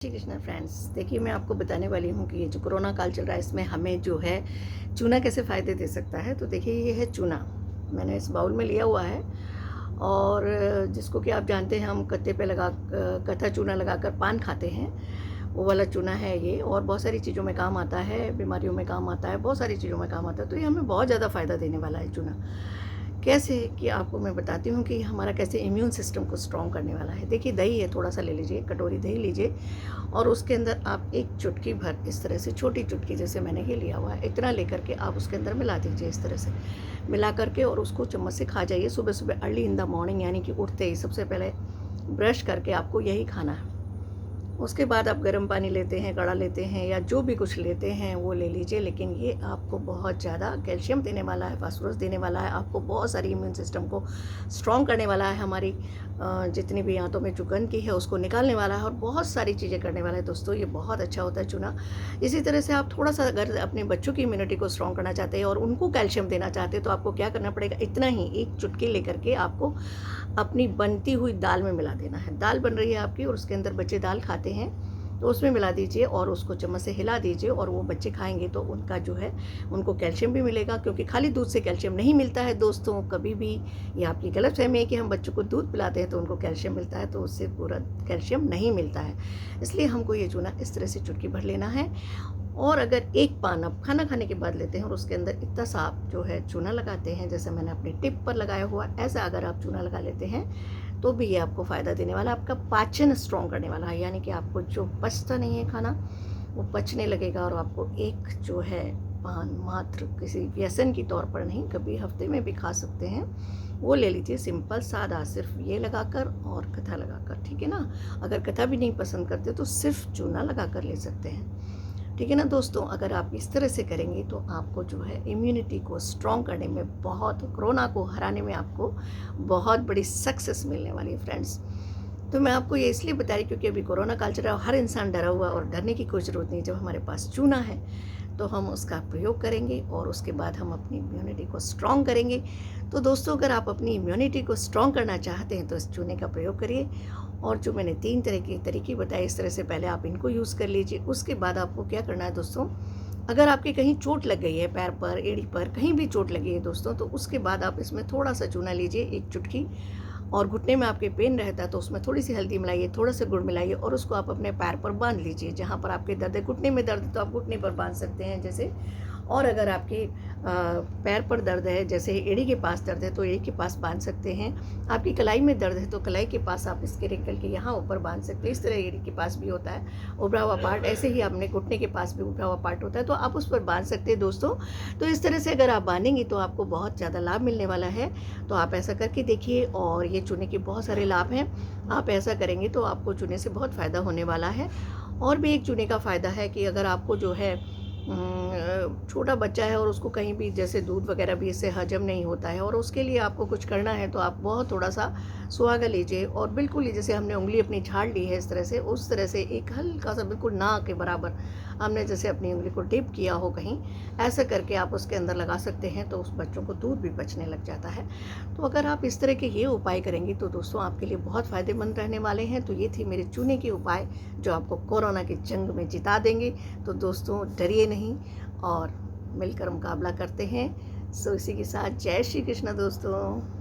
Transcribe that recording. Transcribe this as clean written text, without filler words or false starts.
Shri Krishna friends, देखिए मैं आपको बताने वाली हूँ कि ये जो कोरोना काल चल रहा है इसमें हमें जो है चूना कैसे फ़ायदे दे सकता है। तो देखिए ये है चूना, मैंने इस बाउल में लिया हुआ है और जिसको कि आप जानते हैं हम कत्ते पे लगा कत्था चूना लगाकर पान खाते हैं, वो वाला चूना है ये। और बहुत सारी चीज़ों में काम आता है, बीमारियों में काम आता है, बहुत सारी चीज़ों में काम आता है। तो ये हमें बहुत ज़्यादा फ़ायदा देने वाला है चूना। कैसे कि आपको मैं बताती हूँ कि हमारा कैसे इम्यून सिस्टम को स्ट्रॉन्ग करने वाला है। देखिए दही है, थोड़ा सा ले लीजिए, कटोरी दही लीजिए और उसके अंदर आप एक चुटकी भर इस तरह से, छोटी चुटकी जैसे मैंने ये लिया हुआ है, इतना लेकर के आप उसके अंदर मिला दीजिए इस तरह से मिला करके, और उसको चम्मच से खा जाइए सुबह सुबह अर्ली इन द मॉर्निंग, यानी कि उठते ही सबसे पहले ब्रश करके आपको यही खाना है। उसके बाद आप गर्म पानी लेते हैं, काढ़ा लेते हैं या जो भी कुछ लेते हैं वो ले लीजिए, लेकिन ये आपको बहुत ज़्यादा कैल्शियम देने वाला है, फास्फोरस देने वाला है, आपको बहुत सारी इम्यून सिस्टम को स्ट्रॉन्ग करने वाला है, हमारी जितनी भी आंतों में जो गंदगी है उसको निकालने वाला है और बहुत सारी चीज़ें करने वाला है। दोस्तों ये बहुत अच्छा होता है चूना। इसी तरह से आप थोड़ा सा अगर अपने बच्चों की इम्यूनिटी को स्ट्रॉन्ग करना चाहते हैं और उनको कैल्शियम देना चाहते हैं तो आपको क्या करना पड़ेगा, इतना ही एक चुटकी लेकर के आपको अपनी बनती हुई दाल में मिला देना है। दाल बन रही है आपकी और उसके अंदर बच्चे दाल खाते हैं तो उसमें मिला दीजिए और उसको चम्मच से हिला दीजिए, और वो बच्चे खाएंगे तो उनका जो है उनको कैल्शियम भी मिलेगा, क्योंकि खाली दूध से कैल्शियम नहीं मिलता है दोस्तों। कभी भी ये आपकी गलतफहमी है कि हम बच्चों को दूध पिलाते हैं तो उनको कैल्शियम मिलता है, तो उससे पूरा कैल्शियम नहीं मिलता है। इसलिए हमको ये चूना इस तरह से चुटकी भर लेना है। और अगर एक पान आप खाना खाने के बाद लेते हैं और उसके अंदर इतना सा आप जो है चूना लगाते हैं, जैसे मैंने अपनी टिप पर लगाया हुआ, ऐसा अगर आप चूना लगा लेते हैं तो भी ये आपको फ़ायदा देने वाला, आपका पाचन स्ट्रॉन्ग करने वाला है, यानी कि आपको जो पचता नहीं है खाना वो पचने लगेगा। और आपको एक जो है पान मात्र किसी व्यसन की तौर पर नहीं, कभी हफ्ते में भी खा सकते हैं, वो ले लीजिए सिंपल सादा, सिर्फ ये लगाकर और कथा लगाकर, ठीक है ना। अगर कथा भी नहीं पसंद करते तो सिर्फ चूना लगा कर ले सकते हैं, ठीक है ना दोस्तों। अगर आप इस तरह से करेंगे तो आपको जो है इम्यूनिटी को स्ट्रॉन्ग करने में, बहुत कोरोना को हराने में आपको बहुत बड़ी सक्सेस मिलने वाली है फ्रेंड्स। तो मैं आपको ये इसलिए बता रही क्योंकि अभी कोरोना काल चल रहा है, हर इंसान डरा हुआ, और डरने की कोई ज़रूरत नहीं। जब हमारे पास चूना है तो हम उसका प्रयोग करेंगे और उसके बाद हम अपनी इम्यूनिटी को स्ट्रॉन्ग करेंगे। तो दोस्तों अगर आप अपनी इम्यूनिटी को स्ट्रॉन्ग करना चाहते हैं तो इस चूने का प्रयोग करिए। और जो मैंने 3 तरह के तरीके बताए, इस तरह से पहले आप इनको यूज़ कर लीजिए। उसके बाद आपको क्या करना है दोस्तों, अगर आपके कहीं चोट लग गई है, पैर पर, एड़ी पर, कहीं भी चोट लगी है दोस्तों, तो उसके बाद आप इसमें थोड़ा सा चूना लीजिए, एक चुटकी, और घुटने में आपके पेन रहता है तो उसमें थोड़ी सी हल्दी मिलाइए, थोड़ा सा गुड़ मिलाइए और उसको आप अपने पैर पर बांध लीजिए। जहाँ पर आपके दर्द है, घुटने में दर्द है तो आप घुटने पर बांध सकते हैं जैसे। और अगर आपके पैर पर दर्द है, जैसे एड़ी के पास दर्द है तो एड़ी के पास बांध सकते हैं। आपकी कलाई में दर्द है तो कलाई के पास आप इसके रिंकल के यहाँ ऊपर बांध सकते हैं। इस तरह एड़ी के पास भी होता है उभरा हुआ पार्ट, ऐसे ही आपने घुटने के पास भी उभरा हुआ पार्ट होता है तो आप उस पर बांध सकते हैं दोस्तों। तो इस तरह से अगर आप बांधेंगे तो आपको बहुत ज़्यादा लाभ मिलने वाला है। तो आप ऐसा करके देखिए, और ये चूने के बहुत सारे लाभ हैं। आप ऐसा करेंगे तो आपको चूने से बहुत फ़ायदा होने वाला है। और भी एक चूने का फ़ायदा है कि अगर आपको जो है छोटा बच्चा है और उसको कहीं भी जैसे दूध वगैरह भी इससे हजम नहीं होता है और उसके लिए आपको कुछ करना है तो आप बहुत थोड़ा सा सुहागा लीजिए और बिल्कुल ही जैसे हमने उंगली अपनी झाड़ ली है इस तरह से, उस तरह से एक हल्का सा बिल्कुल ना के बराबर हमने जैसे अपनी उंगली को डिप किया हो कहीं, ऐसा करके आप उसके अंदर लगा सकते हैं तो उस बच्चों को दूध भी पचने लग जाता है। तो अगर आप इस तरह के ये उपाय करेंगे तो दोस्तों आपके लिए बहुत फ़ायदेमंद रहने वाले हैं। तो ये थी मेरे चूने के उपाय जो आपको कोरोना की जंग में जिता देंगे। तो दोस्तों डरिए नहीं और मिलकर मुकाबला करते हैं। सो इसी के साथ जय श्री कृष्ण दोस्तों।